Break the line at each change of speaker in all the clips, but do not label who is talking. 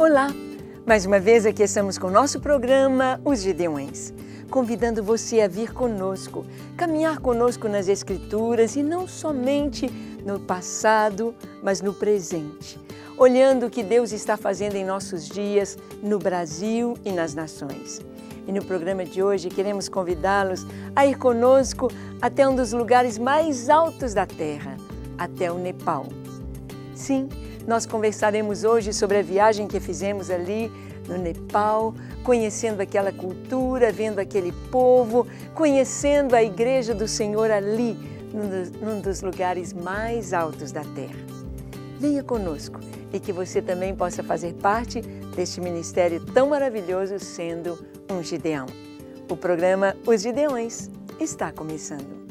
Olá! Mais uma vez aqui estamos com o nosso programa Os Gideões, convidando você a vir conosco, caminhar conosco nas Escrituras e não somente no passado, mas no presente, olhando o que Deus está fazendo em nossos dias no Brasil e nas nações. E no programa de hoje queremos convidá-los a ir conosco até um dos lugares mais altos da Terra, até o Nepal. Sim, nós conversaremos hoje sobre a viagem que fizemos ali no Nepal, conhecendo aquela cultura, vendo aquele povo, conhecendo a Igreja do Senhor ali, num dos lugares mais altos da Terra. Venha conosco e que você também possa fazer parte deste ministério tão maravilhoso sendo um Gideão. O programa Os Gideões está começando.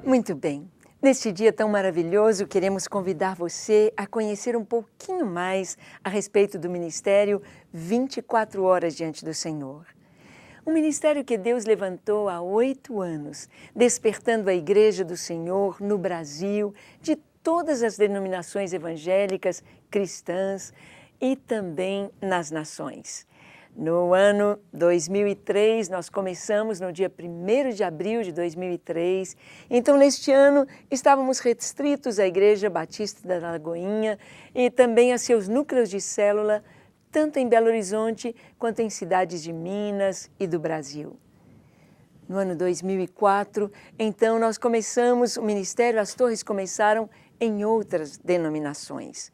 Muito bem, neste dia tão maravilhoso, queremos convidar você a conhecer um pouquinho mais a respeito do ministério 24 horas diante do Senhor. Um ministério que Deus levantou há 8 anos, despertando a Igreja do Senhor no Brasil, de todas as denominações evangélicas, cristãs e também nas nações. No ano 2003, nós começamos no dia 1º de abril de 2003. Então, neste ano, estávamos restritos à Igreja Batista da Lagoinha e também a seus núcleos de célula, tanto em Belo Horizonte quanto em cidades de Minas e do Brasil. No ano 2004, então, nós começamos o ministério, as torres começaram em outras denominações.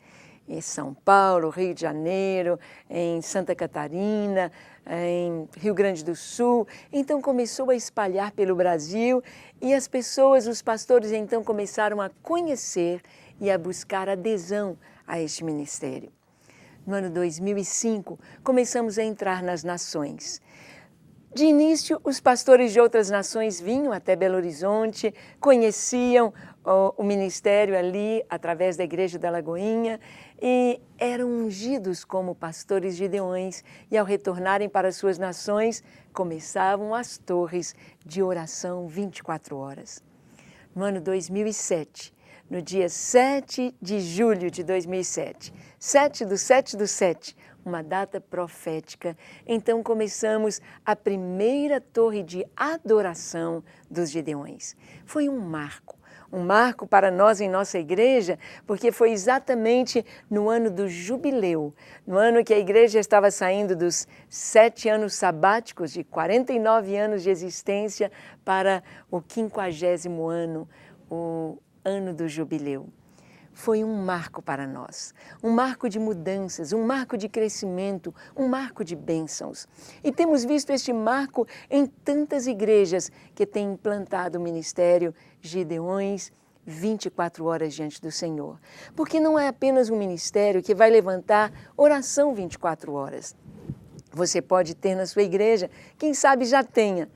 Em São Paulo, Rio de Janeiro, em Santa Catarina, em Rio Grande do Sul. Então começou a espalhar pelo Brasil e as pessoas, os pastores, então começaram a conhecer e a buscar adesão a este ministério. No ano 2005, começamos a entrar nas nações. De início, os pastores de outras nações vinham até Belo Horizonte, conheciam o ministério ali através da Igreja da Lagoinha e eram ungidos como pastores gideões e ao retornarem para suas nações, começavam as torres de oração 24 horas. No ano 2007, no dia 7 de julho de 2007, 7/7/7, uma data profética, então começamos a primeira torre de adoração dos Gideões. Foi um marco para nós em nossa igreja, porque foi exatamente no ano do jubileu, no ano que a igreja estava saindo dos 7 anos sabáticos, de 49 anos de existência, para o 50º ano, o ano do jubileu. Foi um marco para nós, um marco de mudanças, um marco de crescimento, um marco de bênçãos. E temos visto este marco em tantas igrejas que têm implantado o ministério Gideões 24 horas diante do Senhor. Porque não é apenas um ministério que vai levantar oração 24 horas. Você pode ter na sua igreja, quem sabe já tenha,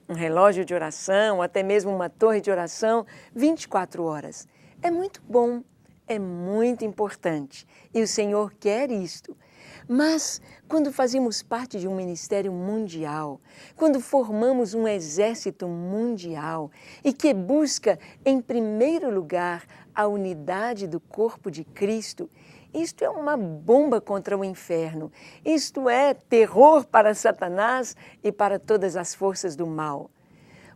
um relógio de oração, até mesmo uma torre de oração 24 horas. É muito bom. É muito importante e o Senhor quer isto. Mas quando fazemos parte de um ministério mundial, quando formamos um exército mundial e que busca, em primeiro lugar, a unidade do corpo de Cristo, isto é uma bomba contra o inferno. Isto é terror para Satanás e para todas as forças do mal.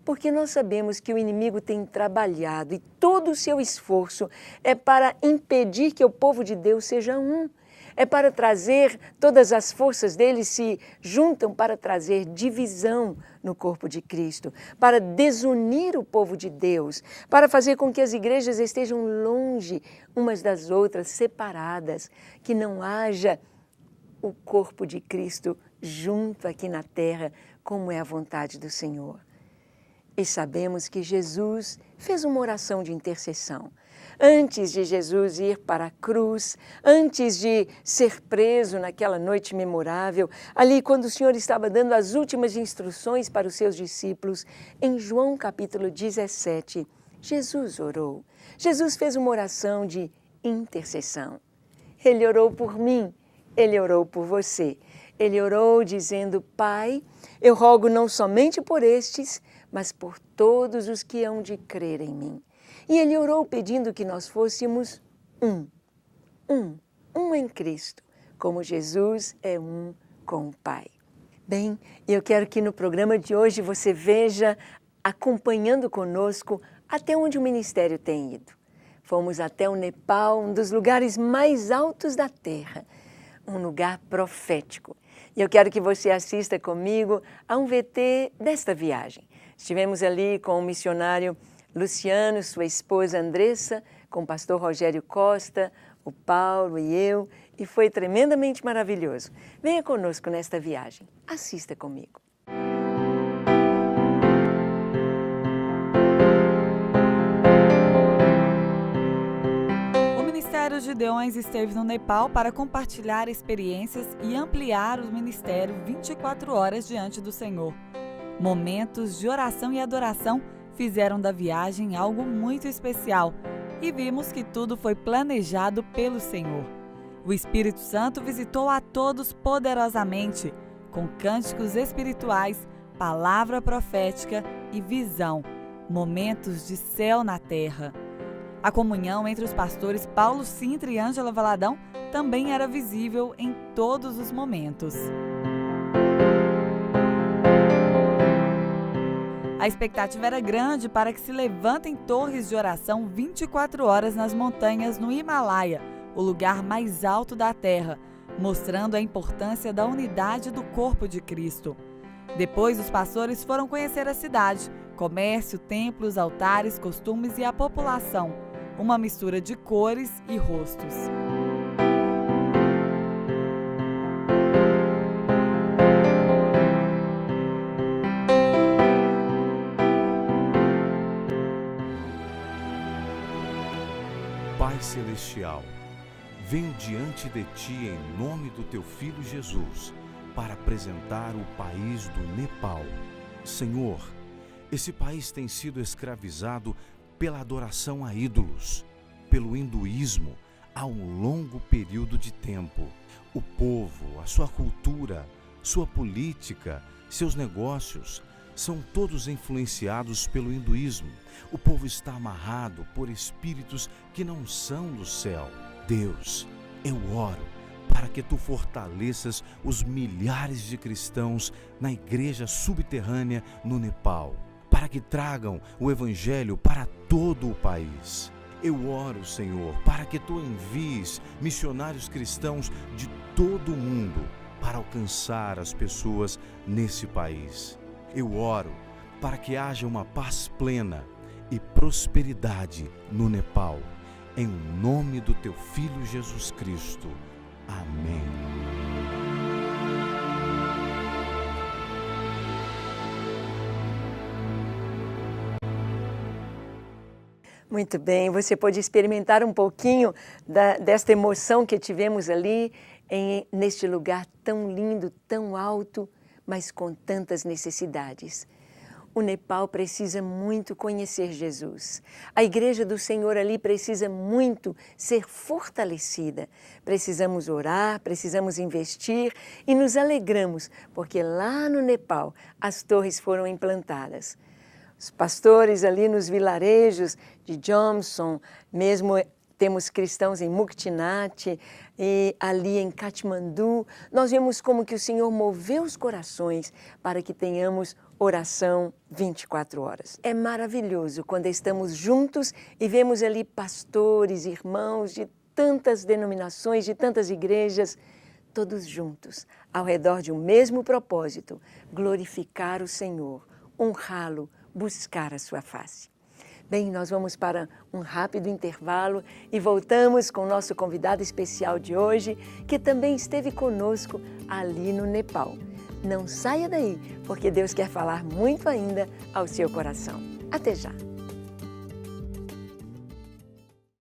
Porque nós sabemos que o inimigo tem trabalhado e todo o seu esforço é para impedir que o povo de Deus seja um. É para trazer, todas as forças dele se juntam para trazer divisão no corpo de Cristo, para desunir o povo de Deus, para fazer com que as igrejas estejam longe umas das outras, separadas, que não haja o corpo de Cristo junto aqui na terra, como é a vontade do Senhor. E sabemos que Jesus fez uma oração de intercessão. Antes de Jesus ir para a cruz, antes de ser preso naquela noite memorável, ali quando o Senhor estava dando as últimas instruções para os seus discípulos, em João capítulo 17, Jesus orou. Jesus fez uma oração de intercessão. Ele orou por mim, Ele orou por você. Ele orou dizendo: Pai, eu rogo não somente por estes, mas por todos os que hão de crer em mim. E Ele orou pedindo que nós fôssemos um em Cristo, como Jesus é um com o Pai. Bem, eu quero que no programa de hoje você veja, acompanhando conosco, até onde o ministério tem ido. Fomos até o Nepal, um dos lugares mais altos da Terra, um lugar profético. E eu quero que você assista comigo a um VT desta viagem. Estivemos ali com o missionário Luciano, sua esposa Andressa, com o pastor Rogério Costa, o Paulo e eu, e foi tremendamente maravilhoso. Venha conosco nesta viagem. Assista comigo.
O Ministério Gideões esteve no Nepal para compartilhar experiências e ampliar o ministério 24 horas diante do Senhor. Momentos de oração e adoração fizeram da viagem algo muito especial e vimos que tudo foi planejado pelo Senhor. O Espírito Santo visitou a todos poderosamente, com cânticos espirituais, palavra profética e visão, momentos de céu na terra. A comunhão entre os pastores Paulo Sintra e Ângela Valadão também era visível em todos os momentos. A expectativa era grande para que se levantem torres de oração 24 horas nas montanhas no Himalaia, o lugar mais alto da Terra, mostrando a importância da unidade do corpo de Cristo. Depois, os pastores foram conhecer a cidade, comércio, templos, altares, costumes e a população, uma mistura de cores e rostos.
Pai Celestial, venho diante de Ti em nome do Teu Filho Jesus para apresentar o país do Nepal. Senhor, esse país tem sido escravizado pela adoração a ídolos, pelo hinduísmo há um longo período de tempo. O povo, a sua cultura, sua política, seus negócios são todos influenciados pelo hinduísmo. O povo está amarrado por espíritos que não são do céu. Deus, eu oro para que Tu fortaleças os milhares de cristãos na igreja subterrânea no Nepal, para que tragam o Evangelho para todo o país. Eu oro, Senhor, para que Tu envies missionários cristãos de todo o mundo para alcançar as pessoas nesse país. Eu oro para que haja uma paz plena e prosperidade no Nepal, em nome do Teu Filho Jesus Cristo. Amém.
Muito bem, você pode experimentar um pouquinho desta emoção que tivemos ali neste lugar tão lindo, tão alto, mas com tantas necessidades. O Nepal precisa muito conhecer Jesus. A Igreja do Senhor ali precisa muito ser fortalecida. Precisamos orar, precisamos investir e nos alegramos, porque lá no Nepal as torres foram implantadas. Os pastores ali nos vilarejos de Jomsom, mesmo temos cristãos em Muktinati e ali em Katmandu, nós vemos como que o Senhor moveu os corações para que tenhamos oração 24 horas. É maravilhoso quando estamos juntos e vemos ali pastores, irmãos de tantas denominações, de tantas igrejas, todos juntos, ao redor de um mesmo propósito, glorificar o Senhor, honrá-lo, buscar a sua face. Bem, nós vamos para um rápido intervalo e voltamos com o nosso convidado especial de hoje, que também esteve conosco ali no Nepal. Não saia daí, porque Deus quer falar muito ainda ao seu coração. Até já!